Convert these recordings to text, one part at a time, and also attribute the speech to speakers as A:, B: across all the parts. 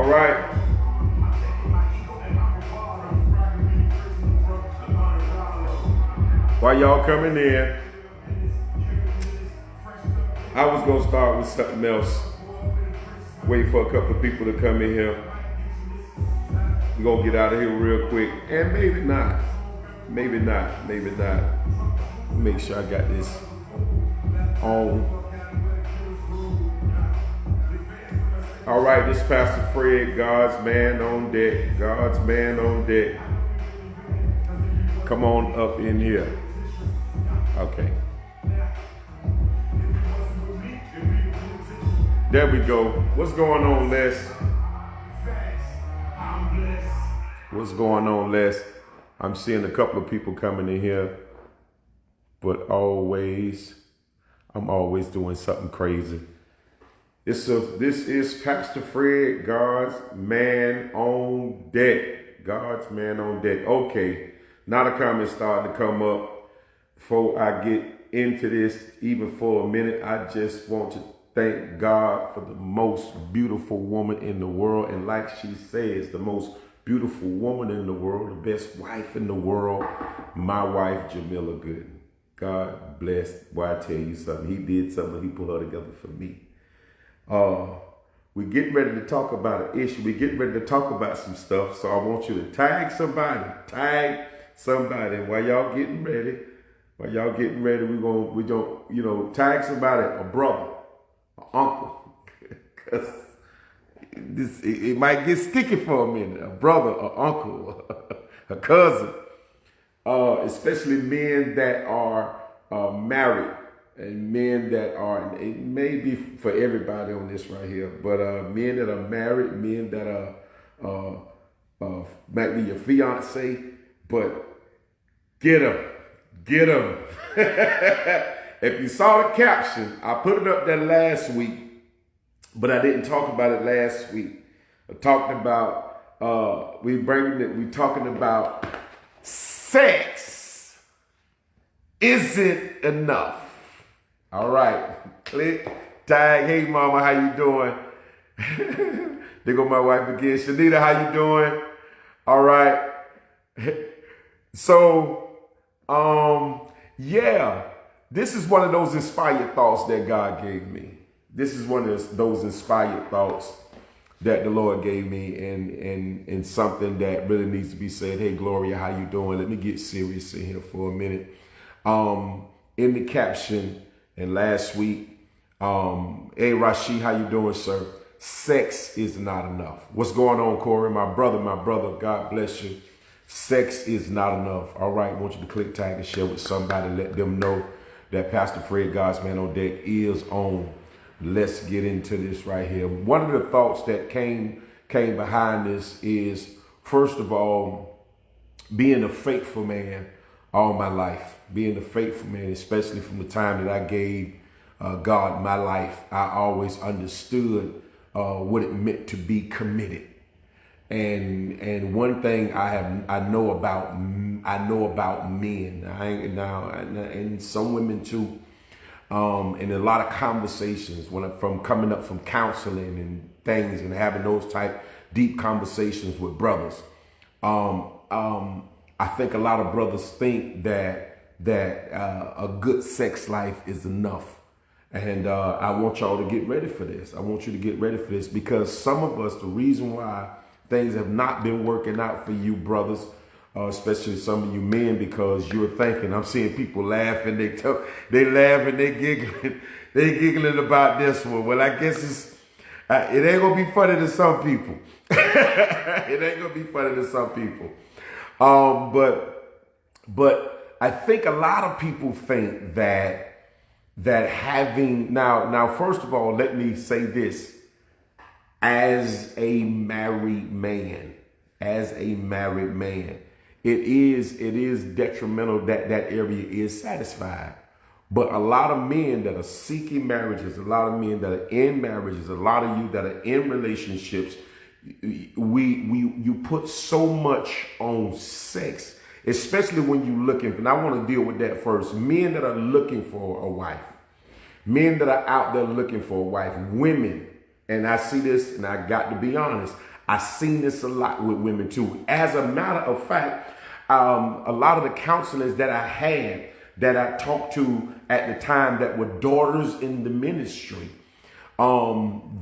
A: right. While y'all coming in, I was going to start with something else. Wait for a couple of people to come in here. We're going to get out of here real quick. And maybe not. Maybe not. Maybe not. Make sure I got this on. All right, this is Pastor Fred, God's man on deck. God's man on deck. Come on up in here. Okay. There we go. What's going on, Les? What's going on, Les? I'm seeing a couple of people coming in here, but I'm always doing something crazy. This is Pastor Fred, God's man on deck. God's man on deck. Okay, now the comments starting to come up. Before I get into this, even for a minute, I just want to thank God for the most beautiful woman in the world. And like she says, the most beautiful woman in the world, the best wife in the world, my wife, Jamila Gooden. God bless. Boy, I tell you something. He did something. He put her together for me. We're getting ready to talk about an issue. We're getting ready to talk about some stuff. So I want you to tag somebody. While y'all getting ready, we're gonna tag somebody, a brother, an uncle, because it might get sticky for a minute. A brother, an uncle, a cousin, especially men that are married. And men that are, it may be for everybody on this right here, but men that are married, men that are might be your fiance, but get them. If you saw the caption, I put it up there last week, but I didn't talk about it last week. I talked about we talking about sex isn't enough. All right, click, tag. Hey, mama, how you doing? There go my wife again. Shanita, how you doing? All right. So, yeah, this is one of those inspired thoughts that God gave me. This is one of those inspired thoughts that the Lord gave me, and something that really needs to be said. Hey, Gloria, how you doing? Let me get serious in here for a minute. In the caption. And last week, hey, Rashi, how you doing, sir? Sex is not enough. What's going on, Corey? My brother, God bless you. Sex is not enough. All right, I want you to click, tag, and share with somebody. Let them know that Pastor Fred, God's man on deck, is on. Let's get into this right here. One of the thoughts that came behind this is, first of all, being a faithful man all my life. Being a faithful man, especially from the time that I gave God my life, I always understood what it meant to be committed. And one thing I know about men, and some women too, and a lot of conversations from coming up from counseling and things and having those type deep conversations with brothers. I think a lot of brothers think that a good sex life is enough. And I want y'all to get ready for this. I want you to get ready for this, because some of us, the reason why things have not been working out for you brothers, especially some of you men, because you're thinking, I'm seeing people laughing, they laughing, they giggling about this one. Well, I guess it ain't gonna be funny to some people. It ain't gonna be funny to some people. But I think a lot of people think that having now, first of all, let me say this. As a married man, it is detrimental that area is satisfied. But a lot of men that are seeking marriages, a lot of men that are in marriages, a lot of you that are in relationships, you put so much on sex, especially when you're looking, and I want to deal with that first. Men that are looking for a wife, men that are out there looking for a wife, women, and I see this, and I got to be honest, I've seen this a lot with women too. As a matter of fact, a lot of the counselors that I had, that I talked to at the time that were daughters in the ministry,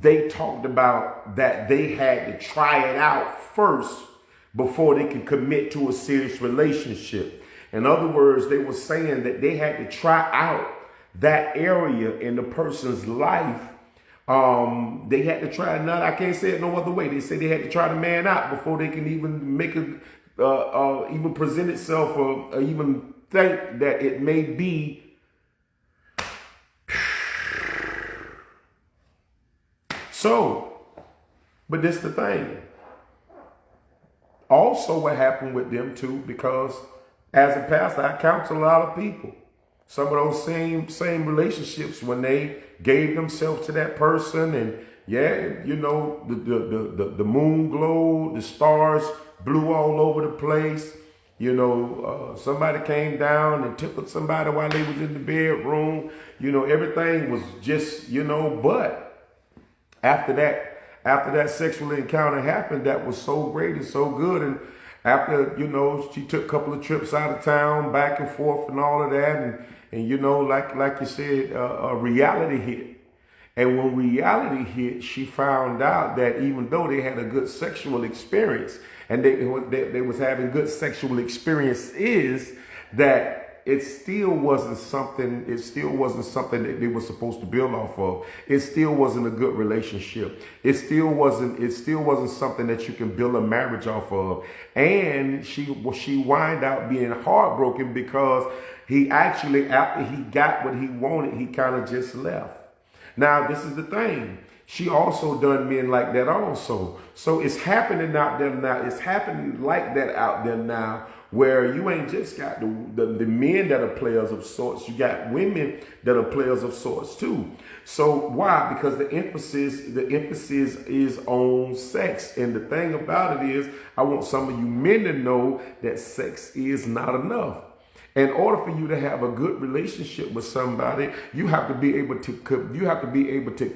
A: they talked about that they had to try it out first before they could commit to a serious relationship. In other words, they were saying that they had to try out that area in the person's life. They had to try it. I can't say it no other way. They said they had to try the man out before they can even make it, even present itself, or even think that it may be. So, but this the thing. Also, what happened with them too, because as a pastor, I counsel a lot of people. Some of those same relationships, when they gave themselves to that person, and yeah, you know, the moon glowed, the stars blew all over the place. You know, somebody came down and tickled somebody while they was in the bedroom. You know, everything was just, you know, but after that sexual encounter happened, that was so great and so good. And after, you know, she took a couple of trips out of town, back and forth and all of that. And you know, like you said, reality hit. And when reality hit, she found out that even though they had a good sexual experience, and they was having good sexual experiences, that it still wasn't something that they were supposed to build off of. It still wasn't a good relationship. It still wasn't something that you can build a marriage off of. And she wind out being heartbroken because he actually, after he got what he wanted, he kind of just left. Now, this is the thing. She also done men like that also. So it's happening out there now. It's happening like that out there now, where you ain't just got the men that are players of sorts. You got women that are players of sorts too. So why? Because the emphasis is on sex. And the thing about it is, I want some of you men to know that sex is not enough. In order for you to have a good relationship with somebody, you have to be able to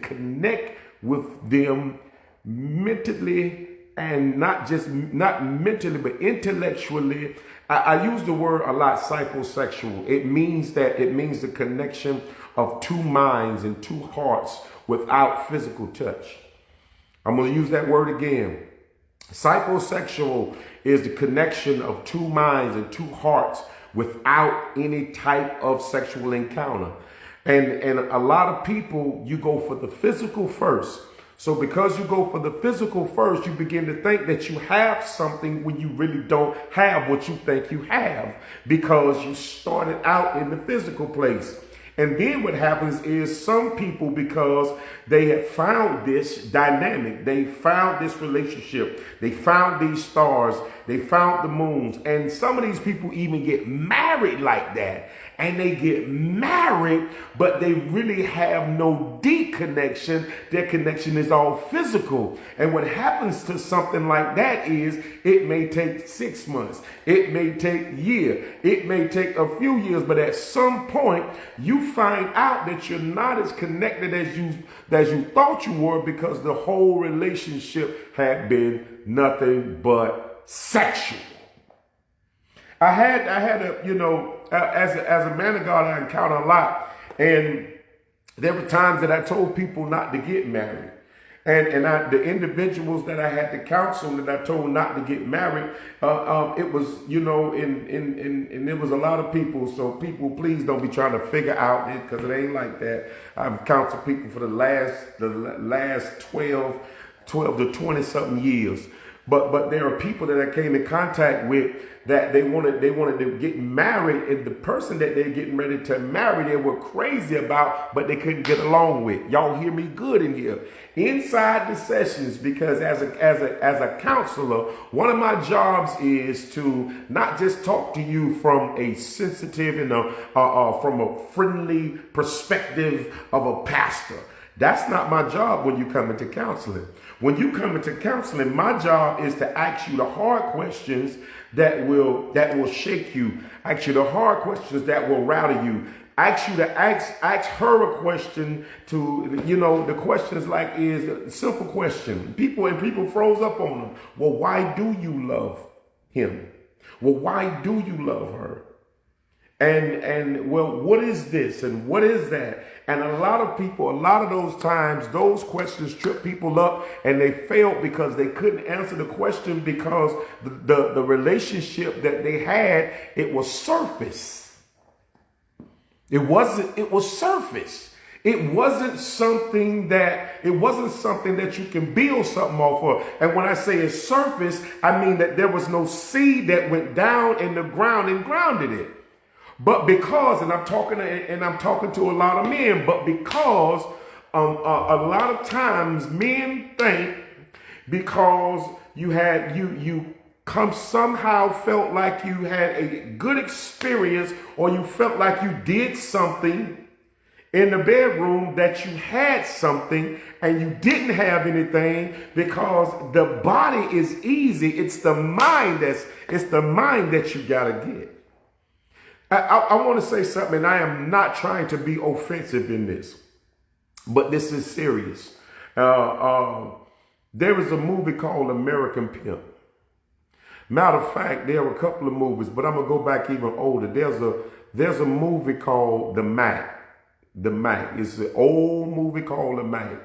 A: connect with them mentally, and not mentally, but intellectually. I use the word a lot, psychosexual. It means the connection of two minds and two hearts without physical touch. I'm going to use that word again. Psychosexual is the connection of two minds and two hearts without any type of sexual encounter. And a lot of people, you go for the physical first. So because you go for the physical first, you begin to think that you have something when you really don't have what you think you have, because you started out in the physical place. And then what happens is, some people, because they have found this dynamic, they found this relationship, they found these stars, they found the moons, and some of these people even get married like that. And they get married, but they really have no deep connection. Their connection is all physical. And what happens to something like that is, it may take 6 months. It may take a year. It may take a few years. But at some point, you find out that you're not as connected as you thought you were, because the whole relationship had been nothing but sexual. I had a, you know, as a man of God, I encounter a lot. And there were times that I told people not to get married. And the individuals that I had to counsel, that I told not to get married, it was, you know, and there was a lot of people. So people, please don't be trying to figure out it, because it ain't like that. I've counseled people for the last 12 to 20 something years. But there are people that I came in contact with that they wanted to get married, and the person that they're getting ready to marry, they were crazy about, but they couldn't get along with. Y'all hear me good in here. Inside the sessions, because as a counselor, one of my jobs is to not just talk to you from a sensitive and from a friendly perspective of a pastor. That's not my job when you come into counseling. When you come into counseling, my job is to ask you the hard questions that will shake you. Ask you the hard questions that will rattle you. ask you to ask her a question to, the question is like, is a simple question. People froze up on them. Well, why do you love him? Well, why do you love her? And well, what is this and what is that? And a lot of those times, those questions trip people up, and they failed because they couldn't answer the question, because the relationship that they had, it was surface. It was surface. It wasn't something that you can build something off of. And when I say it's surface, I mean that there was no seed that went down in the ground and grounded it. But because, and I'm talking to a lot of men, but because a lot of times men think because you somehow felt like you had a good experience, or you felt like you did something in the bedroom, that you had something, and you didn't have anything, because the body is easy. It's the mind that you gotta get. I want to say something, and I am not trying to be offensive in this, but this is serious. There is a movie called American Pimp. Matter of fact, there are a couple of movies, but I'm gonna go back even older. There's a movie called The Mac. The Mac. It's an old movie called The Mac.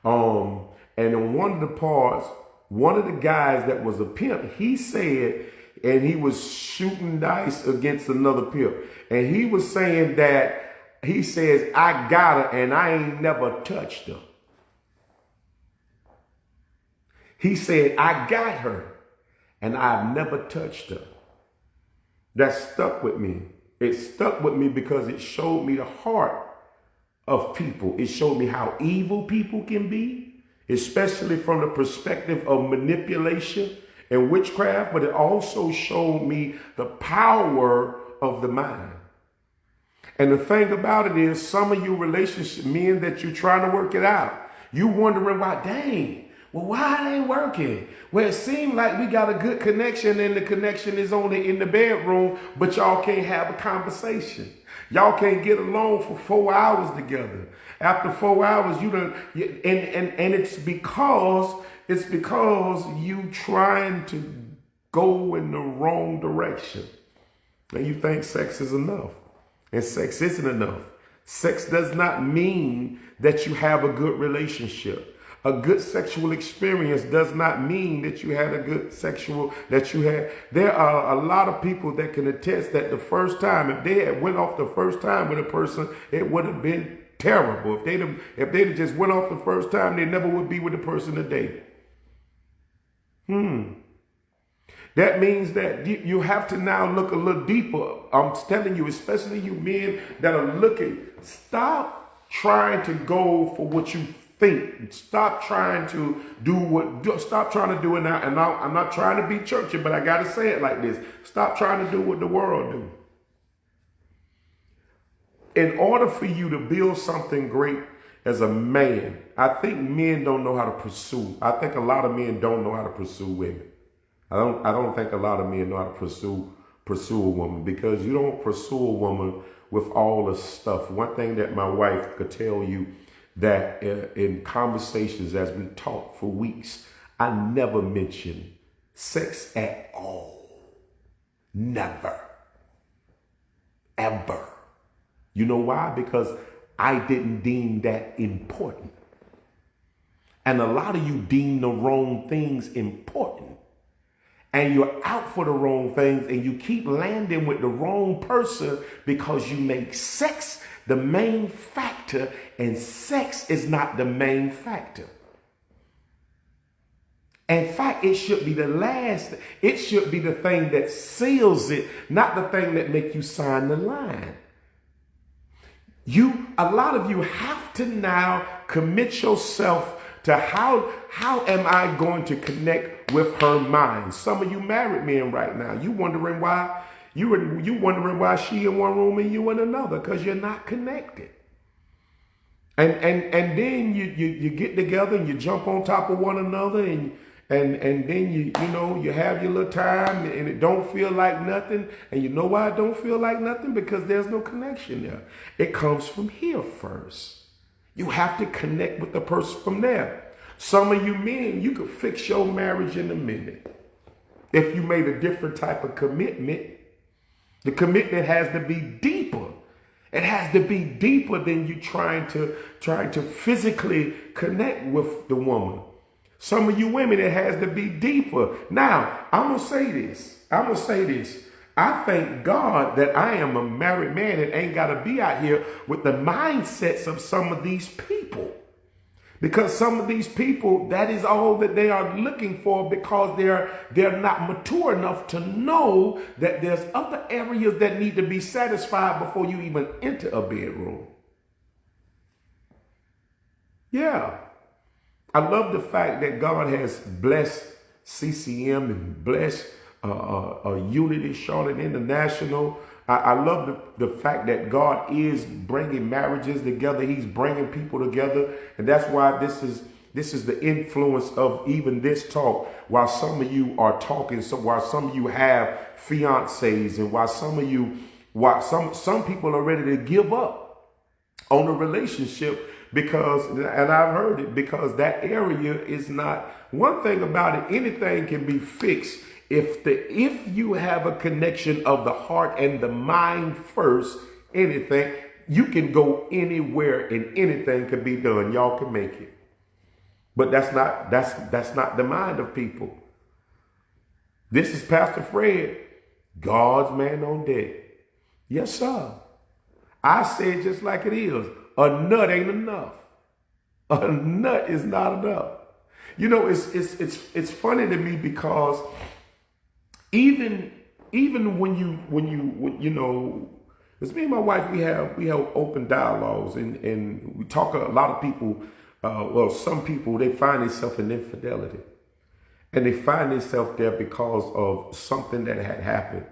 A: And in one of the parts, one of the guys that was a pimp, he said, and he was shooting dice against another pimp, and he was saying that, he says, I got her and I ain't never touched her. He said, I got her and I've never touched her. That stuck with me. It stuck with me because it showed me the heart of people. It showed me how evil people can be, especially from the perspective of manipulation and witchcraft, but it also showed me the power of the mind. And the thing about it is, some of you relationship men that you're trying to work it out, you wondering why, dang, well, why it ain't working? Well, it seemed like we got a good connection, and the connection is only in the bedroom, but y'all can't have a conversation. Y'all can't get along for 4 hours together. After 4 hours, and it's because you trying to go in the wrong direction. And you think sex is enough. And sex isn't enough. Sex does not mean that you have a good relationship. A good sexual experience does not mean that you had a good There are a lot of people that can attest that the first time, if they had went off the first time with a person, it would have been terrible. If they'd have just went off the first time, they never would be with the person today. That means that you have to now look a little deeper. I'm telling you, especially you men that are looking, stop trying to go for what you think. Stop trying to stop trying to do it now. And I'm not trying to be churchy, but I got to say it like this. Stop trying to do what the world do. In order for you to build something great as a man, I think men don't know how to pursue. I think a lot of men don't know how to pursue women. I don't think a lot of men know how to pursue a woman, because you don't pursue a woman with all the stuff. One thing that my wife could tell you, that in conversations as we talk for weeks, I never mention sex at all. Never. Ever. You know why? Because I didn't deem that important. And a lot of you deem the wrong things important. And you're out for the wrong things, and you keep landing with the wrong person because you make sex the main factor, and sex is not the main factor. In fact, it should be it should be the thing that seals it, not the thing that make you sign the line. A lot of you have to now commit yourself to how am I going to connect with her mind? Some of you married men right now, you wondering why she in one room and you in another, because you're not connected. And then you get together and you jump on top of one another, and then you have your little time and it don't feel like nothing. And you know why it don't feel like nothing? Because there's no connection there. It comes from here first. You have to connect with the person from there. Some of you men, you could fix your marriage in a minute. If you made a different type of commitment, the commitment has to be deeper. It has to be deeper than you trying to physically connect with the woman. Some of you women, it has to be deeper. Now, I'm going to say this. I thank God that I am a married man and ain't got to be out here with the mindsets of some of these people. Because some of these people, that is all that they are looking for, because they're not mature enough to know that there's other areas that need to be satisfied before you even enter a bedroom. Yeah. I love the fact that God has blessed CCM and blessed Unity Charlotte International. I love the fact that God is bringing marriages together. He's bringing people together. And that's why this is the influence of even this talk. While some of you are talking, so while some of you have fiancés, and while some people are ready to give up on a relationship because, and I've heard it, because that area is not, one thing about it, anything can be fixed if you have a connection of the heart and the mind first. Anything, you can go anywhere and anything can be done. Y'all can make it. But that's not the mind of people. This is Pastor Fred, God's man on deck. Yes, sir. I say it just like it is. A nut ain't enough. A nut is not enough. You know, it's funny to me because even when you know, it's me and my wife, we have open dialogues and we talk. A lot of people, some people, they find themselves in infidelity, and they find themselves there because of something that had happened.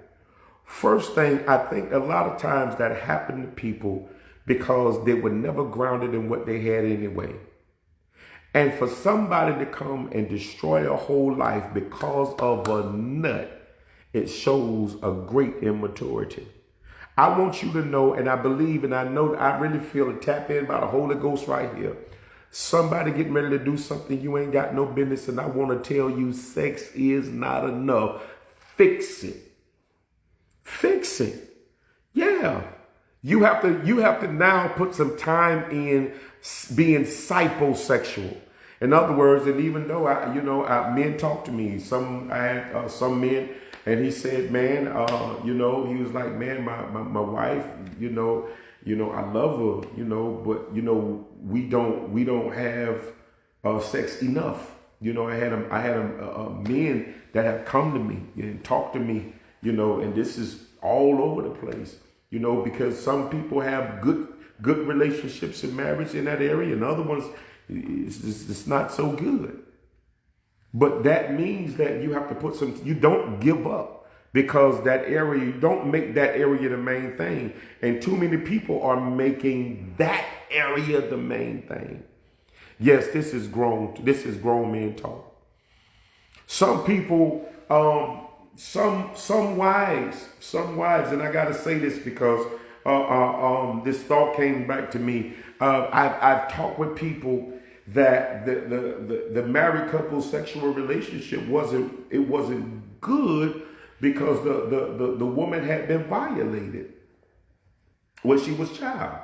A: First thing, I think a lot of times that happened to people because they were never grounded in what they had anyway. And for somebody to come and destroy a whole life because of a nut, it shows a great immaturity. I want you to know, and I believe, and I know, I really feel a tap in by the Holy Ghost right here. Somebody getting ready to do something you ain't got no business, and I want to tell you, sex is not enough. Fix it. Fix it. Yeah. You have to now put some time in being psychosexual. In other words, and even though men talk to me, I had some men. And he said, man, he was like, man, my wife, I love her, but, we don't have sex enough. I had men that have come to me and talked to me, and this is all over the place, because some people have good relationships in marriage in that area, and other ones, it's not so good. But that means that you have to you don't give up, because that area, you don't make that area the main thing. And too many people are making that area the main thing. Yes, this is grown men talk. Some people, some wives, and I got to say this because this thought came back to me. I've talked with people that the married couple's sexual relationship wasn't good because the woman had been violated when she was a child,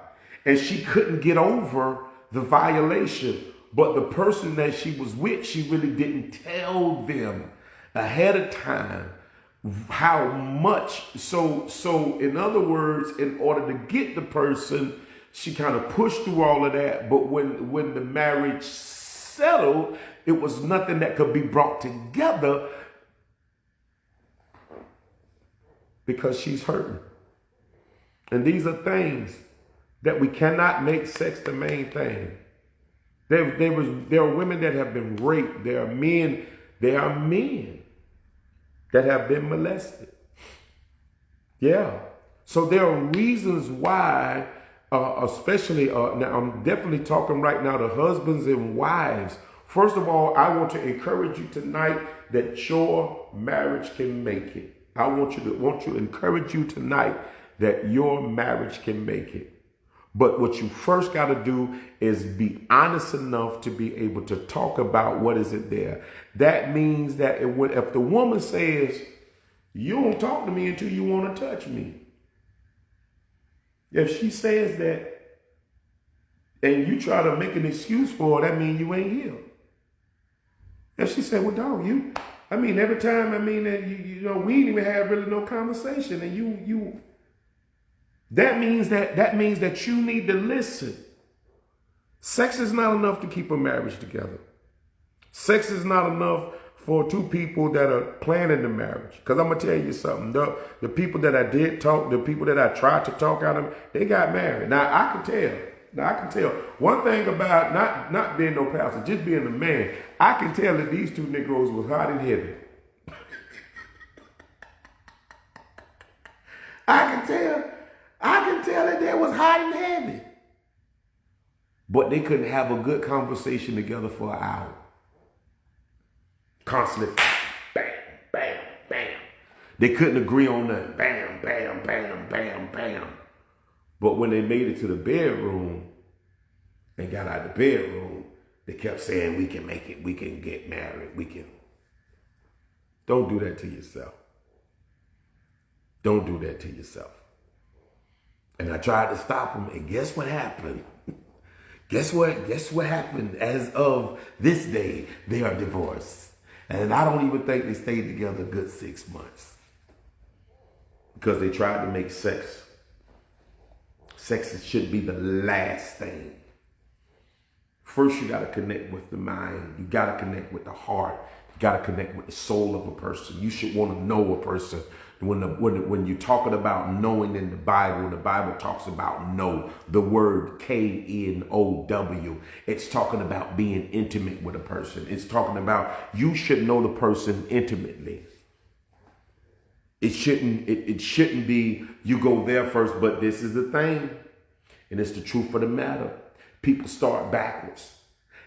A: and she couldn't get over the violation. But the person that she was with, she really didn't tell them ahead of time how much. So in other words, in order to get the person, she kind of pushed through all of that. But when the marriage settled, it was nothing that could be brought together because she's hurting. And these are things that we cannot make sex the main thing. There are women that have been raped. There are men that have been molested. Yeah. So there are reasons why, especially now I'm definitely talking right now to husbands and wives First of all, I want to encourage you tonight that your marriage can make it. I want to encourage you tonight that your marriage can make it. But what you first got to do is be honest enough to be able to talk about what is it there. That means that if the woman says, you don't talk to me until you want to touch me. If she says that and you try to make an excuse for her, that means you ain't here. If she said, well, dog, every time, that we didn't even have really no conversation, and that means that you need to listen. Sex is not enough to keep a marriage together. Sex is not enough for two people that are planning the marriage. Because I'm going to tell you something. The people that I did talk, the people that I tried to talk out of, they got married. Now, I can tell. One thing about not being no pastor, just being a man, I can tell that these two Negroes was hot and heavy. I can tell that they was hot and heavy. But they couldn't have a good conversation together for an hour. Constantly, bam, bam, bam. They couldn't agree on nothing. Bam, bam, bam, bam, bam. But when they made it to the bedroom and got out of the bedroom, they kept saying, we can make it, we can get married, we can. Don't do that to yourself. Don't do that to yourself. And I tried to stop them, and guess what happened? Guess what happened? As of this day, they are divorced. And I don't even think they stayed together a good 6 months. Because they tried to make sex. Sex should be the last thing. First, you got to connect with the mind. You got to connect with the heart. You got to connect with the soul of a person. You should want to know a person. When you're talking about knowing in the Bible talks about know, the word K-N-O-W, it's talking about being intimate with a person. It's talking about you should know the person intimately. It shouldn't be you go there first, but this is the thing, and it's the truth of the matter. People start backwards.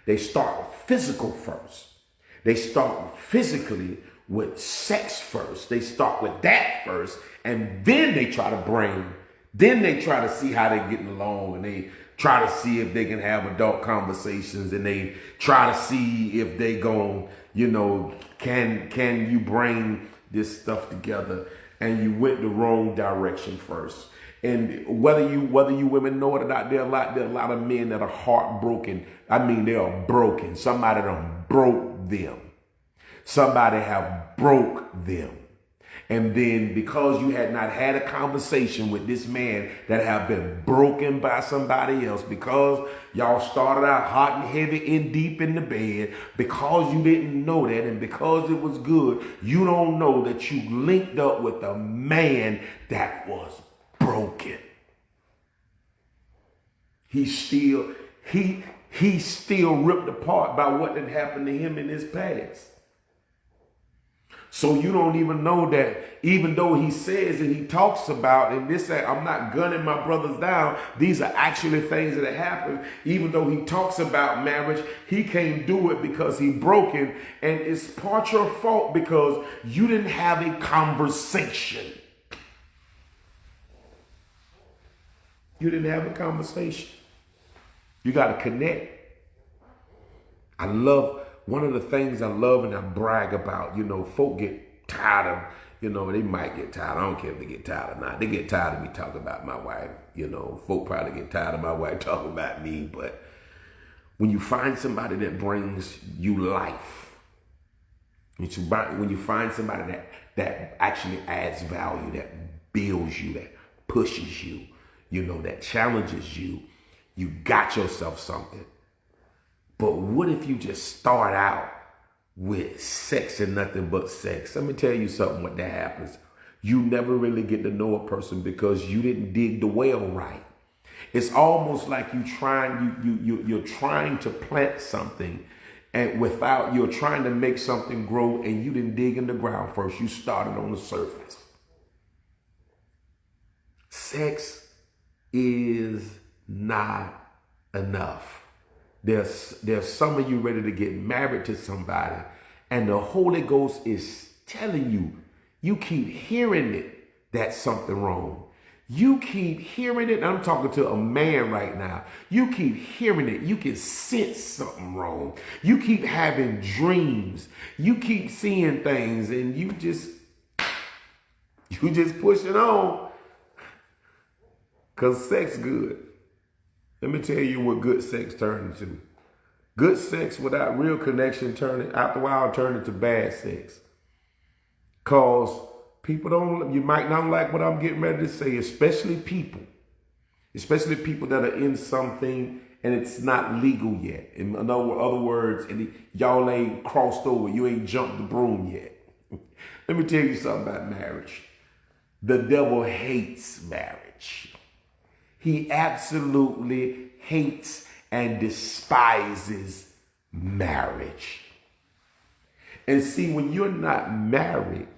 A: They start with physical first. They start physically with sex first. They start with that first, and then they try to see how they're getting along, and they try to see if they can have adult conversations, and they try to see if they can you bring this stuff together. And you went the wrong direction first. And whether you women know it or not, there are a lot of men that are heartbroken. They are broken. Somebody done broke them. Somebody have broke them. And then because you had not had a conversation with this man that have been broken by somebody else, because y'all started out hot and heavy and deep in the bed, because you didn't know that, and because it was good, you don't know that you linked up with a man that was broken. He's still ripped apart by what had happened to him in his past. So you don't even know that, even though he says and he talks about, and this, I'm not gunning my brothers down, these are actually things that happen. Even though he talks about marriage, he can't do it because he broken, and it's part your fault because you didn't have a conversation. You didn't have a conversation. You got to connect. One of the things I love and I brag about, folk get tired of, they might get tired. I don't care if they get tired or not. They get tired of me talking about my wife. Folk probably get tired of my wife talking about me. But when you find somebody that brings you life, when you find somebody that actually adds value, that builds you, that pushes you, that challenges you, you got yourself something. But what if you just start out with sex and nothing but sex? Let me tell you something, what that happens. You never really get to know a person because you didn't dig the well right. It's almost like you're trying to plant something, and you're trying to make something grow, and you didn't dig in the ground first. You started on the surface. Sex is not enough. There's some of you ready to get married to somebody, and the Holy Ghost is telling you, you keep hearing it, that's something wrong. You keep hearing it. I'm talking to a man right now. You keep hearing it. You can sense something wrong. You keep having dreams. You keep seeing things, and you just push it on because sex good. Let me tell you what good sex turns into. Good sex without real connection after a while turn into bad sex. Cause you might not like what I'm getting ready to say, especially people that are in something and it's not legal yet. In other words, y'all ain't crossed over, you ain't jumped the broom yet. Let me tell you something about marriage. The devil hates marriage. He absolutely hates and despises marriage. And see, when you're not married,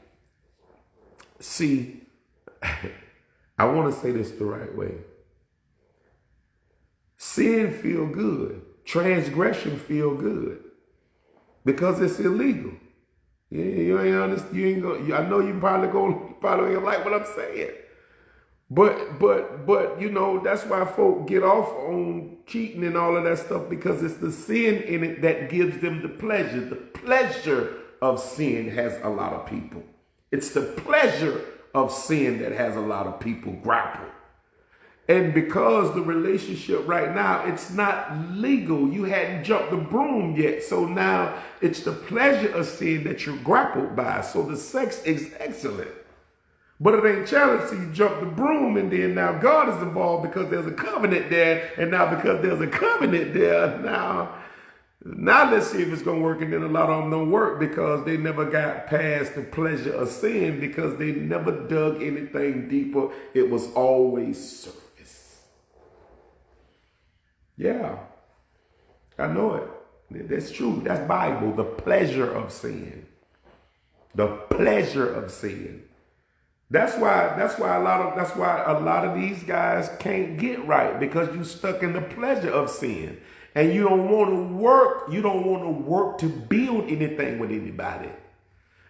A: I want to say this the right way. Sin feel good. Transgression feel good because it's illegal. You ain't honest. You ain't gonna. I know you probably ain't like what I'm saying. But you know, that's why folk get off on cheating and all of that stuff, because it's the sin in it that gives them the pleasure. The pleasure of sin has a lot of people. It's the pleasure of sin that has a lot of people grapple. And because the relationship right now, it's not legal. You hadn't jumped the broom yet. So now it's the pleasure of sin that you're grappled by. So the sex is excellent. But it ain't challenged till you jump the broom, and then now God is involved because there's a covenant there. And now because there's a covenant there, now let's see if it's going to work. And then a lot of them don't work because they never got past the pleasure of sin, because they never dug anything deeper. It was always surface. Yeah, I know it. That's true. That's Bible. The pleasure of sin. The pleasure of sin. That's why a lot of these guys can't get right, because you stuck in the pleasure of sin. And you don't want to work. You don't want to work to build anything with anybody.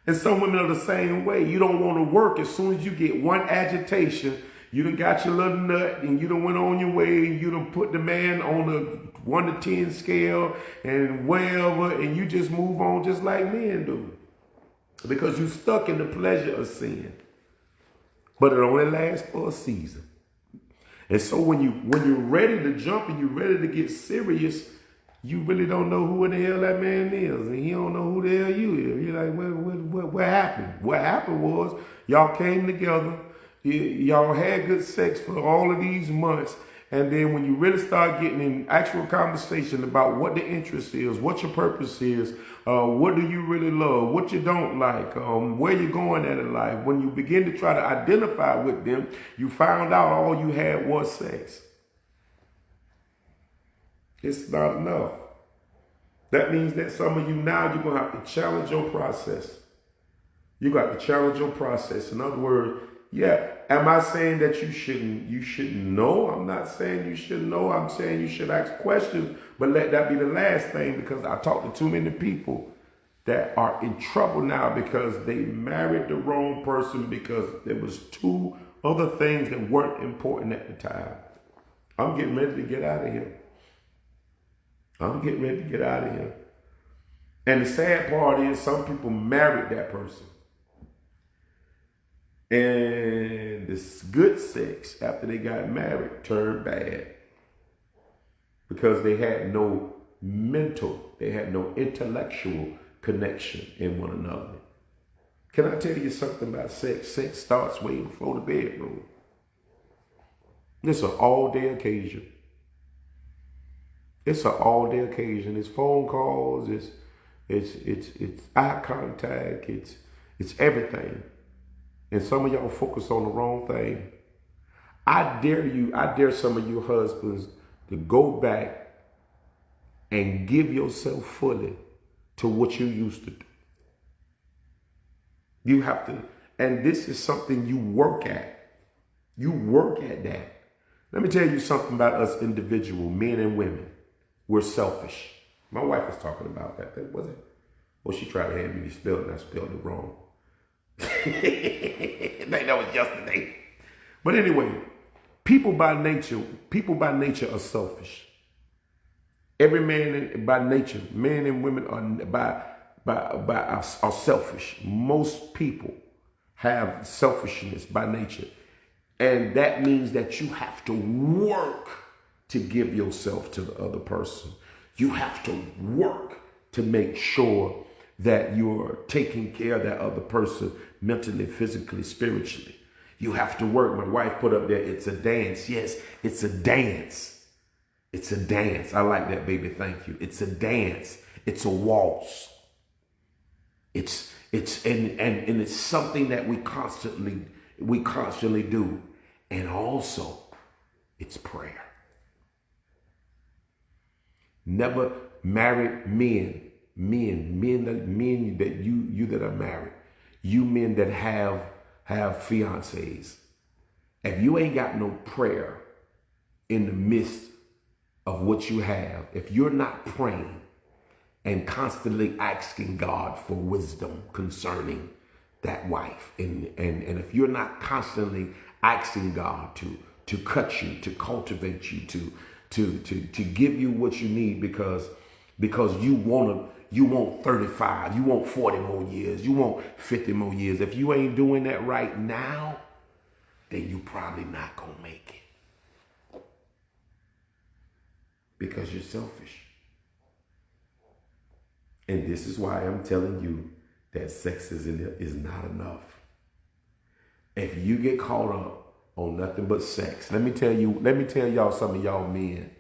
A: And some women are the same way. You don't want to work. As soon as you get one agitation, you done got your little nut and you done went on your way. You done put the man on a 1 to 10 scale and wherever, and you just move on just like men do. Because you stuck in the pleasure of sin. But it only lasts for a season. And so when you're ready to jump and you're ready to get serious, you really don't know who in the hell that man is. And he don't know who the hell you is. You're like, what happened? What happened was y'all came together. Y'all had good sex for all of these months. And then when you really start getting in actual conversation about what the interest is, what your purpose is, what do you really love, what you don't like, where you're going at in life, when you begin to try to identify with them, you found out all you had was sex. It's not enough. That means that some of you now, you're going to have to challenge your process. You got to challenge your process. In other words, yeah, am I saying that you shouldn't know? I'm not saying you shouldn't know. I'm saying you should ask questions, but let that be the last thing, because I talk to too many people that are in trouble now because they married the wrong person because there was 2 other things that weren't important at the time. I'm getting ready to get out of here. And the sad part is some people married that person. And this good sex after they got married turned bad because they had no mental, they had no intellectual connection in one another. Can I tell you something about sex? Sex starts way before the bedroom. It's an all-day occasion. It's phone calls. It's eye contact. It's everything. And some of y'all focus on the wrong thing. I dare some of you husbands to go back and give yourself fully to what you used to do. You have to, and this is something you work at. You work at that. Let me tell you something about us individual men and women. We're selfish. My wife was talking about that. That was it. Well, she tried to hand me the spell and I spelled it wrong. That was yesterday. But anyway, people by nature are selfish. Every man by nature, men and women are selfish. Most people have selfishness by nature. And that means that you have to work to give yourself to the other person. You have to work to make sure that you're taking care of that other person mentally, physically, spiritually. You have to work. My wife put up there, it's a dance. Yes, it's a dance. It's a dance. I like that, baby. Thank you. It's a dance. It's a waltz. It's something that we constantly do. And also, it's prayer. Never married men that you that are married, you men that have fiancés. If you ain't got no prayer in the midst of what you have, if you're not praying and constantly asking God for wisdom concerning that wife, and if you're not constantly asking God to cut you, to cultivate you, to give you what you need, because you want 35, you want 40 more years, you want 50 more years. If you ain't doing that right now, then you probably not gonna make it, because you're selfish. And this is why I'm telling you that sex is not enough. If you get caught up on nothing but sex, let me tell y'all some of y'all men.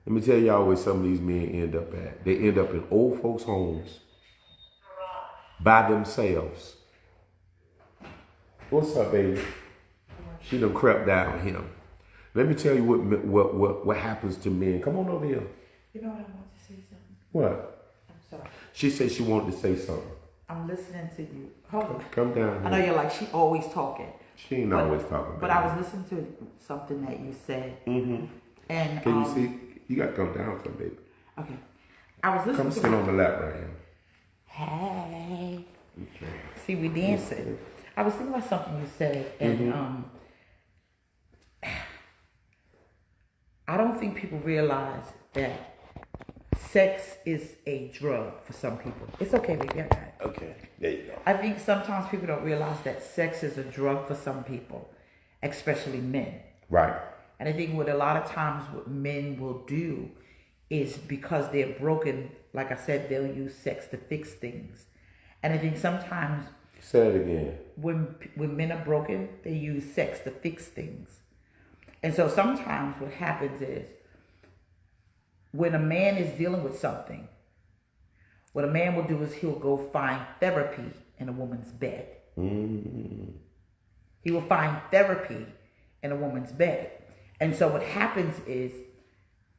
A: Let me tell y'all where some of these men end up at. They end up in old folks' homes by themselves. What's up, baby? She done crept down him. Let me tell you what happens to men. Come on over here.
B: You know what, I want to say something.
A: What?
B: I'm sorry.
A: She said she wanted to say something.
B: I'm listening to you. Hold on.
A: Come down here.
B: I know you're like, she always talking.
A: She ain't always talking.
B: But I was listening to something that you said.
A: Mm-hmm.
B: And
A: can you see? You got to come down for me.
B: Okay. I was listening
A: to sit on the lap right here.
B: Hey.
A: Okay.
B: See, we dancing. I was thinking about something you said, and I don't think people realize that sex is a drug for some people. It's okay, baby. I got it.
A: Okay, there you go.
B: I think sometimes people don't realize that sex is a drug for some people, especially men.
A: Right.
B: And I think what a lot of times what men will do is, because they're broken, like I said, they'll use sex to fix things. And I think sometimes...
A: Say it again.
B: When men are broken, they use sex to fix things. And so sometimes what happens is, when a man is dealing with something, what a man will do is he'll go find therapy in a woman's bed.
A: Mm-hmm.
B: He will find therapy in a woman's bed. And so what happens is,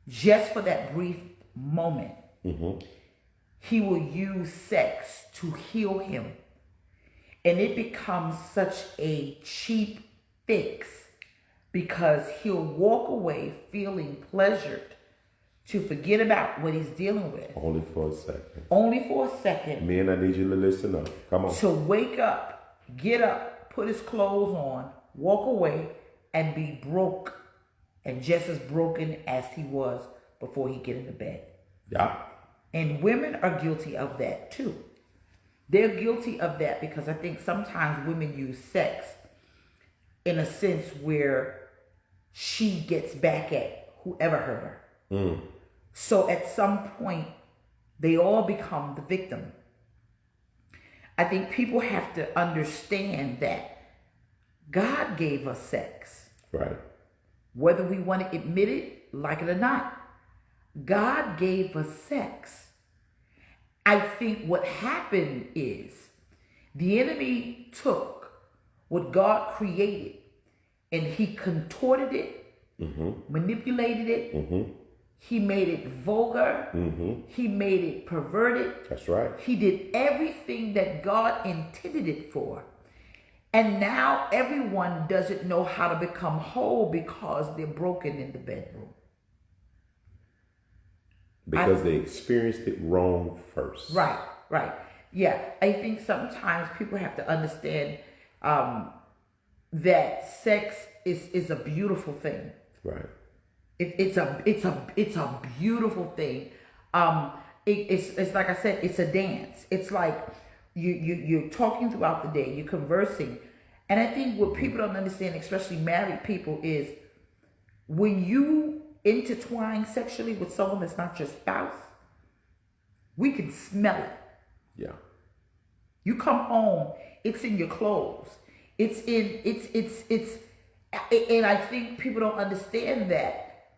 B: just for that brief moment, he will use sex to heal him. And it becomes such a cheap fix, because he'll walk away feeling pleasured to forget about what he's dealing with.
A: Only for a second.
B: Only for a second.
A: Men, I need you to listen up. Come on.
B: To wake up, get up, put his clothes on, walk away, and be broke, and just as broken as he was before he get into bed.
A: Yeah.
B: And women are guilty of that too. They're guilty of that because I think sometimes women use sex in a sense where she gets back at whoever hurt her.
A: Mm.
B: So at some point, they all become the victim. I think people have to understand that God gave us sex.
A: Right.
B: Whether we want to admit it, like it or not, God gave us sex. I think what happened is the enemy took what God created and he contorted it, manipulated it. He made it vulgar. He made it perverted.
A: That's right.
B: He did everything that God intended it for. And now everyone doesn't know how to become whole because they're broken in the bedroom.
A: because they experienced it wrong first.
B: Right, right. Yeah, I think sometimes people have to understand that sex is a beautiful thing.
A: Right.
B: It's a beautiful thing. It's like I said, it's a dance. It's like you're talking throughout the day, you're conversing, and I think what people don't understand, especially married people, is when you intertwine sexually with someone that's not your spouse, we can smell it.
A: Yeah.
B: You come home, it's in your clothes. It's and I think people don't understand that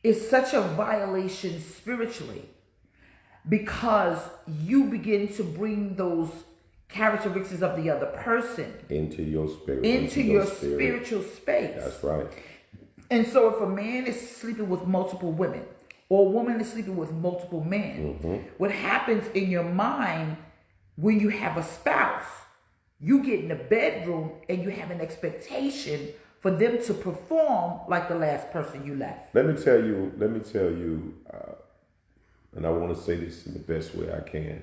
B: it's such a violation spiritually, because you begin to bring those characteristics of the other person
A: into your spirit,
B: into your spiritual space.
A: That's right.
B: And so if a man is sleeping with multiple women, or a woman is sleeping with multiple men, what happens in your mind when you have a spouse, you get in the bedroom and you have an expectation for them to perform like the last person you left.
A: Let me tell you, and I want to say this in the best way I can.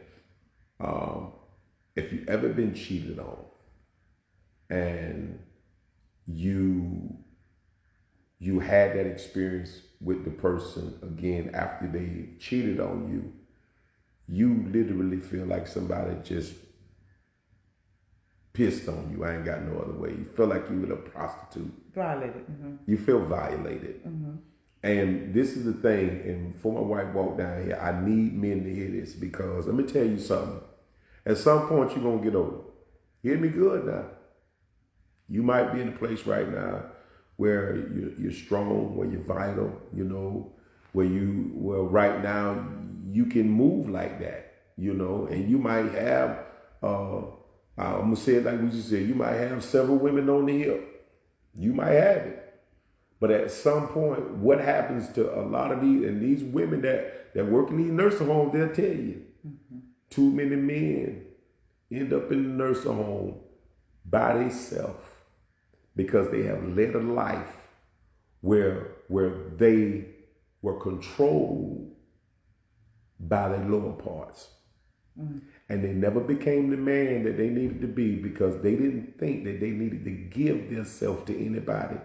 A: If you've ever been cheated on and you had that experience with the person again after they cheated on you, you literally feel like somebody just pissed on you. I ain't got no other way. You feel like you were a prostitute.
B: Violated.
A: You feel violated. And this is the thing, and before my wife walked down here, I need men to hear this, because let me tell you something. At some point, you're going to get over. Hear me good now. You might be in a place right now where you're strong, where you're vital, where right now you can move like that, and you might have, I'm going to say it like we just said, you might have several women on the hip. You might have it. But at some point, what happens to a lot of these women that work in these nursing homes, they'll tell you, too many men end up in the nursing home by themselves because they have led a life where they were controlled by their lower parts. And they never became the man that they needed to be because they didn't think that they needed to give themselves to anybody.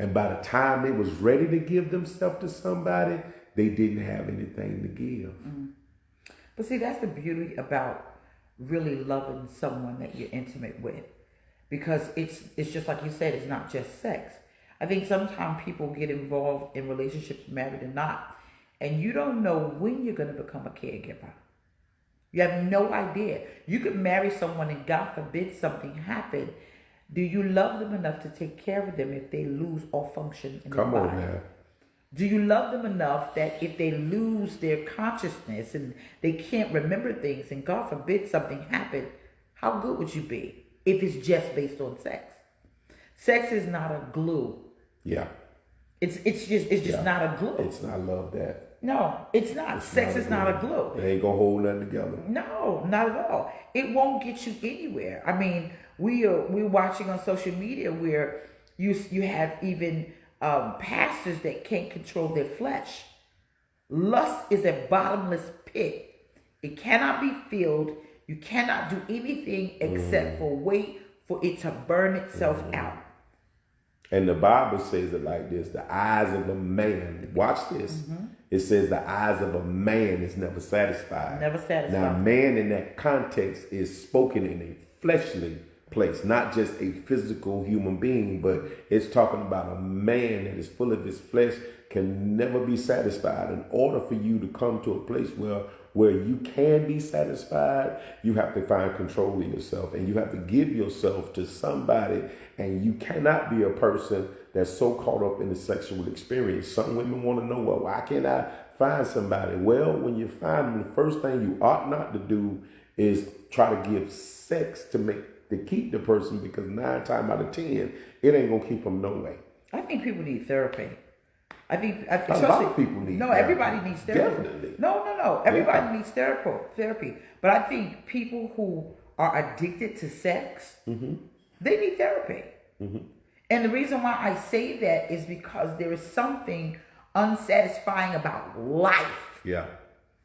A: And by the time they was ready to give themselves to somebody, they didn't have anything to give.
B: But see, that's the beauty about really loving someone that you're intimate with. Because it's just like you said, it's not just sex. I think sometimes people get involved in relationships, married or not, and you don't know when you're going to become a caregiver. You have no idea. You could marry someone and God forbid something happen. Do you love them enough to take care of them if they lose all function in their body? Come on now. Do you love them enough that if they lose their consciousness and they can't remember things and God forbid something happened, how good would you be if it's just based on sex? Sex is not a glue.
A: Yeah.
B: It's just not a glue.
A: It's not love that.
B: No, it's not. Sex is not a glue.
A: It ain't gonna hold nothing together.
B: No, not at all. It won't get you anywhere. I mean, we're watching on social media where you have even pastors that can't control their flesh. Lust is a bottomless pit. It cannot be filled. You cannot do anything except for wait for it to burn itself out.
A: And the Bible says it like this: the eyes of a man, watch this. It says the eyes of a man is never satisfied.
B: Never satisfied.
A: Now, man in that context is spoken in a fleshly place, not just a physical human being, but it's talking about a man that is full of his flesh can never be satisfied. In order for you to come to a place where you can be satisfied, you have to find control of yourself and you have to give yourself to somebody, and you cannot be a person that's so caught up in the sexual experience. Some women want to know, well, why can't I find somebody? Well, when you find them, the first thing you ought not to do is try to give sex to keep the person, because 9 times out of 10, it ain't gonna keep them no way.
B: I think people need therapy. I think
A: a lot of people need therapy.
B: Everybody needs therapy.
A: Definitely.
B: No. Everybody needs therapy. But I think people who are addicted to sex, they need therapy. And the reason why I say that is because there is something unsatisfying about life.
A: Yeah.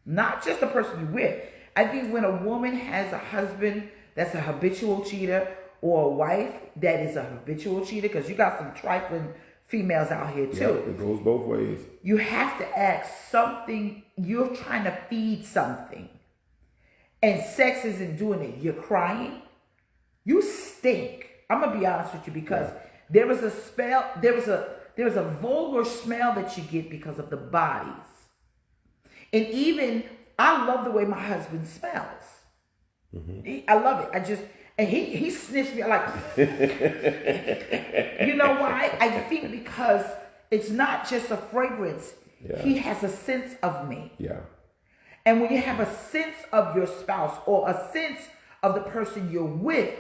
B: Not just the person you're with. I think when a woman has a husband that's a habitual cheater, or a wife that is a habitual cheater, because you got some trifling females out here too.
A: Yeah, it goes both ways.
B: You have to ask something, you're trying to feed something. And sex isn't doing it. You're crying. You stink. I'm gonna be honest with you, because there is a smell, there is a vulgar smell that you get because of the bodies. And even I love the way my husband smells. I love it. And he sniffs me like, you know why? I think because it's not just a fragrance.
A: Yeah.
B: He has a sense of me.
A: Yeah.
B: And when you have a sense of your spouse or a sense of the person you're with,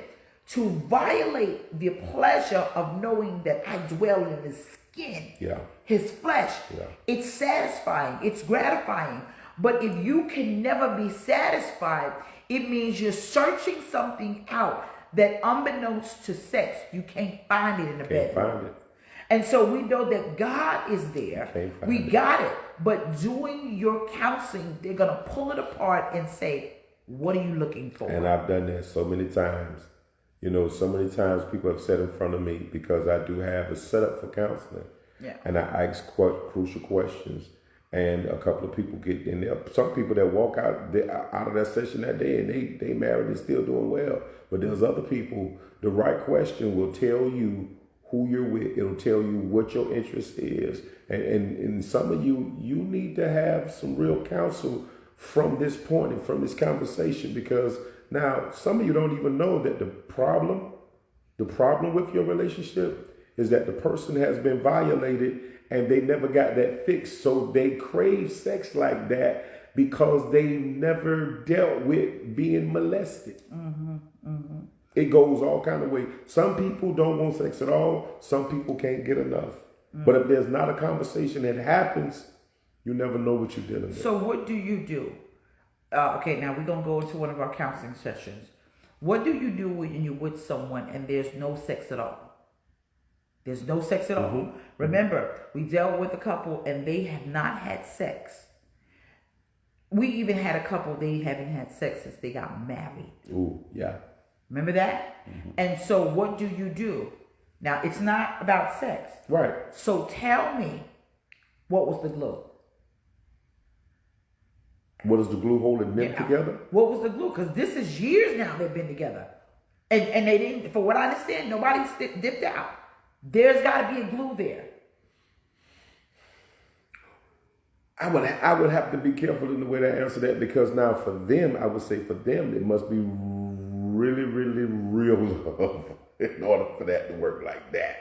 B: to violate the pleasure of knowing that I dwell in his skin, his flesh, it's satisfying, it's gratifying. But if you can never be satisfied, it means you're searching something out that, unbeknownst to sex, you can't find it in the bedroom.
A: Find it.
B: And so we know that God is there. We got it. But doing your counseling, they're going to pull it apart and say, what are you looking for?
A: And I've done that so many times. You know, so many times people have sat in front of me, because I do have a setup for counseling.
B: Yeah.
A: And I ask crucial questions. And a couple of people get in there. Some people that walk out of that session that day and they married and still doing well. But there's other people, the right question will tell you who you're with. It'll tell you what your interest is. And some of you need to have some real counsel from this point and from this conversation, because now some of you don't even know that the problem with your relationship is that the person has been violated and they never got that fixed. So they crave sex like that because they never dealt with being molested. It goes all kind of ways. Some people don't want sex at all. Some people can't get enough. But if there's not a conversation that happens, you never know what you're dealing with.
B: So what do you do? Okay, now we're going to go into one of our counseling sessions. What do you do when you're with someone and there's no sex at all? There's no sex at all. Remember, we dealt with a couple and they have not had sex. We even had a couple, they haven't had sex since they got married.
A: Ooh, yeah.
B: Remember that? And so what do you do? Now, it's not about sex.
A: Right.
B: So tell me, what was the glue?
A: What is the glue holding them together?
B: What was the glue? Because this is years now they've been together. And they didn't, for what I understand, nobody dipped out. There's got to be a glue there.
A: I would have to be careful in the way that I answer that, because now for them, I would say for them, it must be really, really real love in order for that to work like that.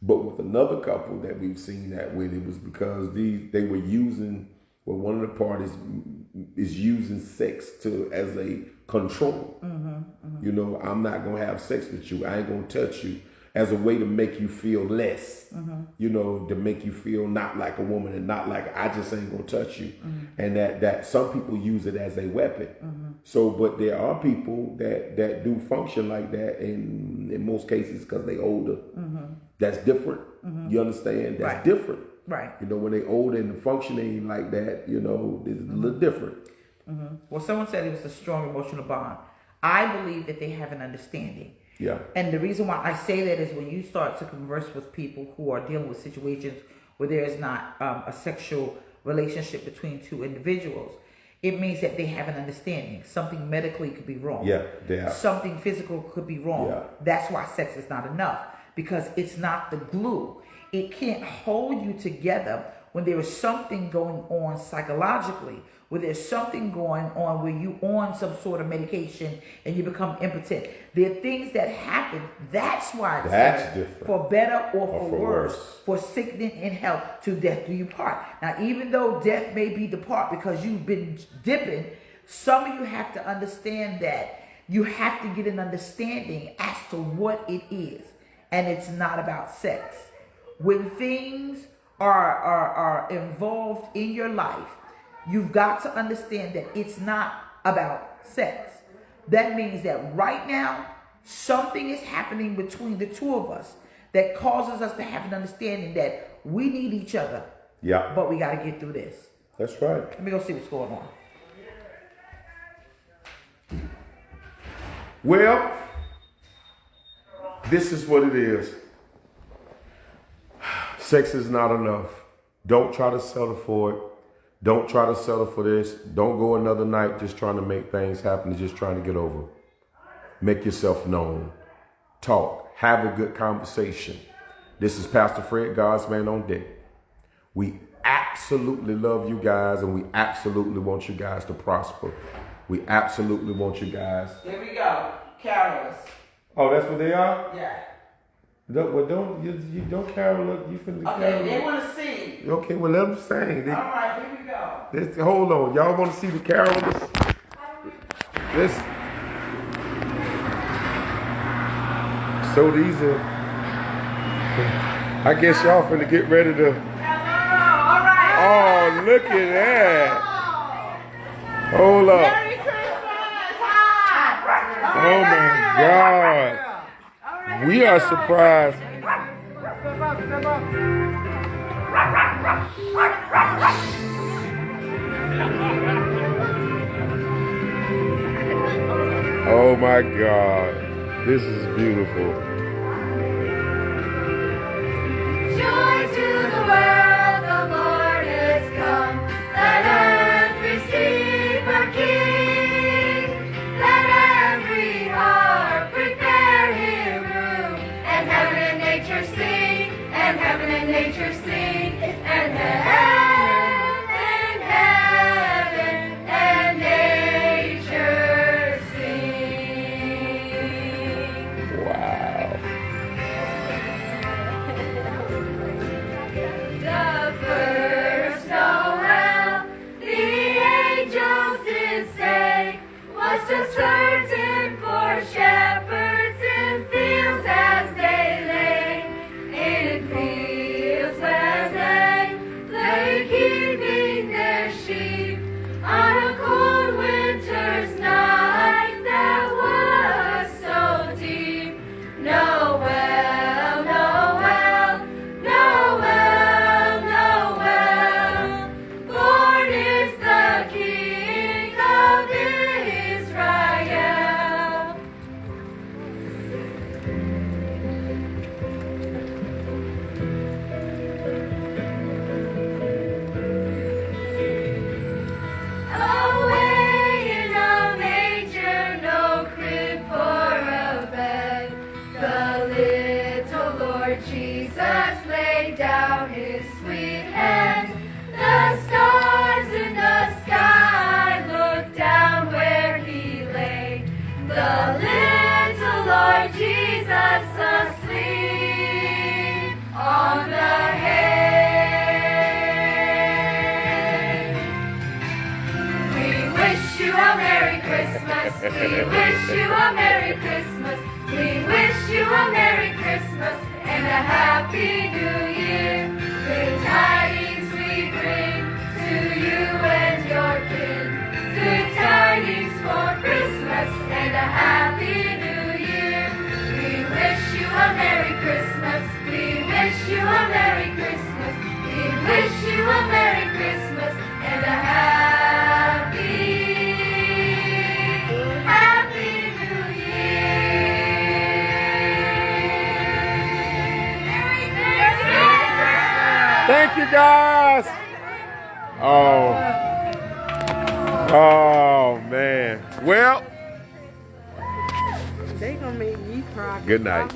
A: But with another couple that we've seen that with, it was because they were using, well, one of the parties is using sex as a control. You know, I'm not going to have sex with you. I ain't going to touch you, as a way to make you feel less, you know, to make you feel not like a woman and not like, I just ain't gonna touch you. And that some people use it as a weapon. So, but there are people that do function like that, and in most cases, because they older. That's different. You understand? That's different.
B: Right.
A: You know, when they older and the functioning like that, you know, it's a little different.
B: Well, someone said it was a strong emotional bond. I believe that they have an understanding.
A: Yeah.
B: And the reason why I say that is when you start to converse with people who are dealing with situations where there is not a sexual relationship between two individuals, it means that they have an understanding. Something medically could be wrong.
A: Yeah.
B: Something physical could be wrong.
A: Yeah.
B: That's why sex is not enough, because it's not the glue. It can't hold you together when there is something going on psychologically, where there's something going on where you on some sort of medication and you become impotent. There are things that happen. That's why it's
A: different.
B: For better or for worse,
A: worse.
B: for sickness and health, to death do you part. Now, even though death may be the part because you've been dipping, some of you have to understand that you have to get an understanding as to what it is. And it's not about sex. When things are involved in your life, you've got to understand that it's not about sex. That means that right now, something is happening between the two of us that causes us to have an understanding that we need each other.
A: Yeah.
B: But we got to get through this.
A: That's right.
B: Let me go see what's going on.
A: Well, this is what it is. Sex is not enough. Don't try to settle for it. Don't try to settle for this. Don't go another night just trying to make things happen, just trying to get over. Make yourself known. Talk. Have a good conversation. This is Pastor Fred, God's Man on Deck. We absolutely love you guys, and we absolutely want you guys to prosper. We absolutely want you guys.
B: Here we go. Carols.
A: Oh, that's what they are?
B: Yeah.
A: Don't you don't carol. Look, you finna
B: Okay,
A: carol.
B: they want to sing.
A: Okay, well let them sing.
B: All right, here we go.
A: Hold on, y'all want to see the carolers? This. So these are. I guess y'all finna get ready to.
B: All right.
A: Oh, look at that! Hold up!
B: Merry Christmas! Hi.
A: Oh my God! We are surprised. Oh my God. This is beautiful.
C: Joy to the world, the Lord is come. Let earth receive her King. Let every heart prepare him room. And heaven and nature sing, and heaven and nature sing, and heaven and nature sing.
A: Wow.
C: The first Noel, the angels did say, was just certain for shepherds in fields as they lay, in fields as they lay keeping their sheep on a cold winter's night that was so deep. Noel, Noel, Noel, Noel, born is the King of Israel. Away in a manger, no crib for a bed, the little Lord Jesus laid down his sweet head. The stars in the sky looked down where he lay, the little Lord Jesus asleep on the hay. We wish you a Merry Christmas. We wish you a Merry Christmas. We wish you a Merry Christmas and a Happy New Year. Good tidings we bring to you and your kin. Good tidings for Christmas and a Happy New Year. We wish you a Merry Christmas. We wish you a Merry Christmas. We wish you a Merry Christmas and a Happy New Year. Merry Christmas.
A: Thank you guys. Oh man. Well,
D: They gonna make me cry.
A: good night.